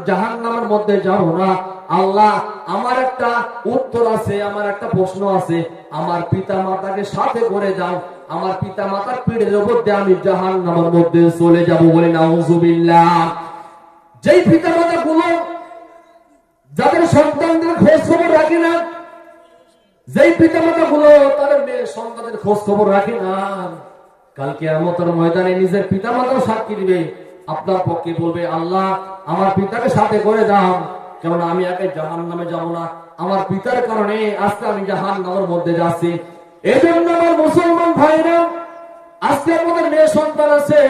জাহান্নামের মধ্যে যাব না। আল্লাহ, আমার একটা উত্তর আছে, আমার একটা প্রশ্ন আছে। আমার পিতা মাতাকে সাথে করে দাও, আমার পিতা মাতার পিঠের উপর দিয়ে আমি জাহান্নামের মধ্যে চলে যাব। বলে নাউযুবিল্লাহ। যেই পিতা মাতা গুলো যাদের সন্তানদের খোঁজ খবর রাখে না, যেই পিতা মাতা গুলো তাদের মেয়ে সন্তানের খোঁজ খবর রাখে না, কাল কিয়ামতের ময়দানে নিজের পিতা মাতাও সাক্ষী দিবে। আপনার পক্ষে বলবে, আল্লাহ আমার পিতাকে সাথে করে দাও, কেননা আমি একে জাহান্নামে যাব না। আমার পিতার কারণে আজকে আমি জাহান্নামের মধ্যে যাচ্ছি। এই জন্য আমার মুসলমান ভাইরা, আজকে আমাদের মেয়ে সন্তান আছে,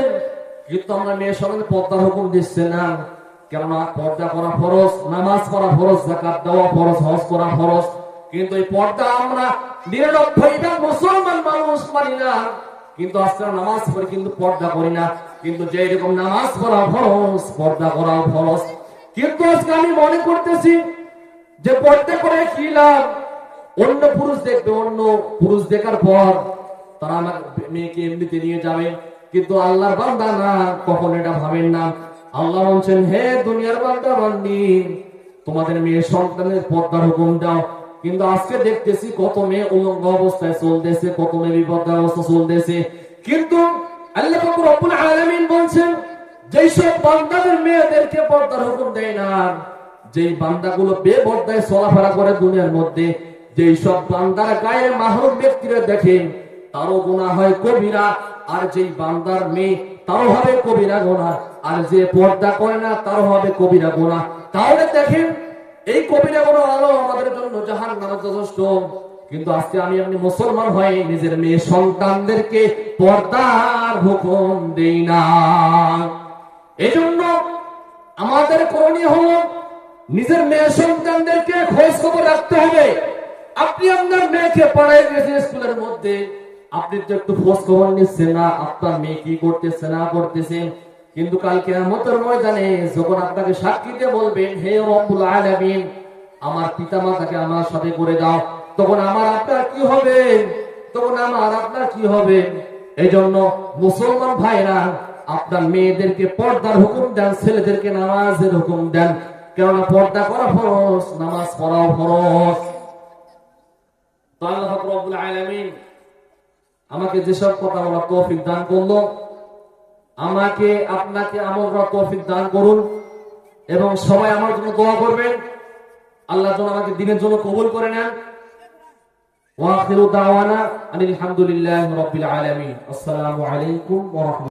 কিন্তু আমরা মেয়ে সন্তানের পর্দার হুকুম দিচ্ছে না। কেননা পর্দা করা ফরজ, নামাজ পড়া ফরজ, যাকাত দেওয়া ফরজ, হজ করা ফরজ। কিন্তু এই পর্দা আমরা ৯৯% মুসলমান মানুষ মানি না। কিন্তু আজকে নামাজ পড়ি কিন্তু পর্দা করি না। কিন্তু যেই রকম নামাজ পড়া ফরজ, পর্দা করা ফরজ। কিন্তু আজকে আমি মনে করতেছি যে পর্দা করে কি লাভ? অন্য পুরুষ দেখবে, অন্য পুরুষ দেখার পর তারা আমার মেয়েকে এমনিতে নিয়ে যাবে। কিন্তু আল্লাহর বান্দা না, কখন এটা ভাবেন না। আল্লাহ বলছেন, হে দুনিয়ার বান্দা বান্দি, তোমাদের মেয়ে সন্তানের পর্দার হুকুম দাও। কিন্তু আজকে দেখতেছি কত মেয়ে উলঙ্গ অবস্থায় চলতেছে, কত মেয়ে বিপদ অবস্থা চলতেছে। কিন্তু আল্লাহ পাক রব্বুল আলামিন বলছেন, যেই সব বান্দাদের মেয়েদেরকে পর্দার হুকুম দেয় না, যেই বান্দাগুলো বেপর্দায় চলাফেরা করে দুনিয়ার মধ্যে, যেই সব বান্দার গায়ে মাহরুম ব্যক্তিরা দেখেন, তারও গুনাহ হয় কবিরা। আর যেই বান্দার মেয়ে, তারও হবে কবিরা গুনাহ। আর যে পর্দা করে না, তারও হবে কবিরা গুনাহ। তাহলে দেখেন, এই কবিরা গুনাহ আলো আমাদের জন্য জাহান্নামে যথেষ্ট। কিন্তু আজকে আমি আপনি মুসলমান হয়ে নিজের মেয়ে সন্তানদেরকে পর্দার হুকুম দেই না। এজন্য আমাদের করণীয় হলো নিজের মেয়ে সন্তানদেরকে খোঁজ খবর রাখতে হবে। আপনি আপনার মেয়েকে পড়াই গেছেন স্কুলের মধ্যে, আপনি তো একটু খোঁজ খবর নিচ্ছেন না, আপনার মেয়ে কি করতেছে না করতেছে। কিন্তু কাল কিয়ামতের ময়দানে যখন আপনাকে সাক্ষী দিয়ে বলবেন, হে রব্বুল আলামিন, আমার পিতা মাতাকে আমার সাথে করে দাও, তখন আমার আপনার কি হবে? তখন আমার আপনার কি হবে? এই জন্য মুসলমান ভাইরা, আপনার মেয়েদেরকে পর্দার হুকুম দেন, ছেলেদেরকে নামাজের হুকুম দেন। কেননা পর্দা করা ফরজ, নামাজ পড়াও ফরজ। তো আল্লাহ পাক রব্বুল আলামিন আমাকে যেসব কথা বলার তৌফিক দান করলো, আমাকে আপনাকে আমল করার তৌফিক দান করুন। এবং সবাই আমার জন্য দোয়া করবেন, আল্লাহ যেন আমাকে দিনের জন্য কবুল করে নেন। ওয়া আখিরু দাওয়ানা আনিল হামদুলিল্লাহি রাব্বিল আলামিন। আসসালামু আলাইকুম ওয়া রাহমাতুল্লাহ।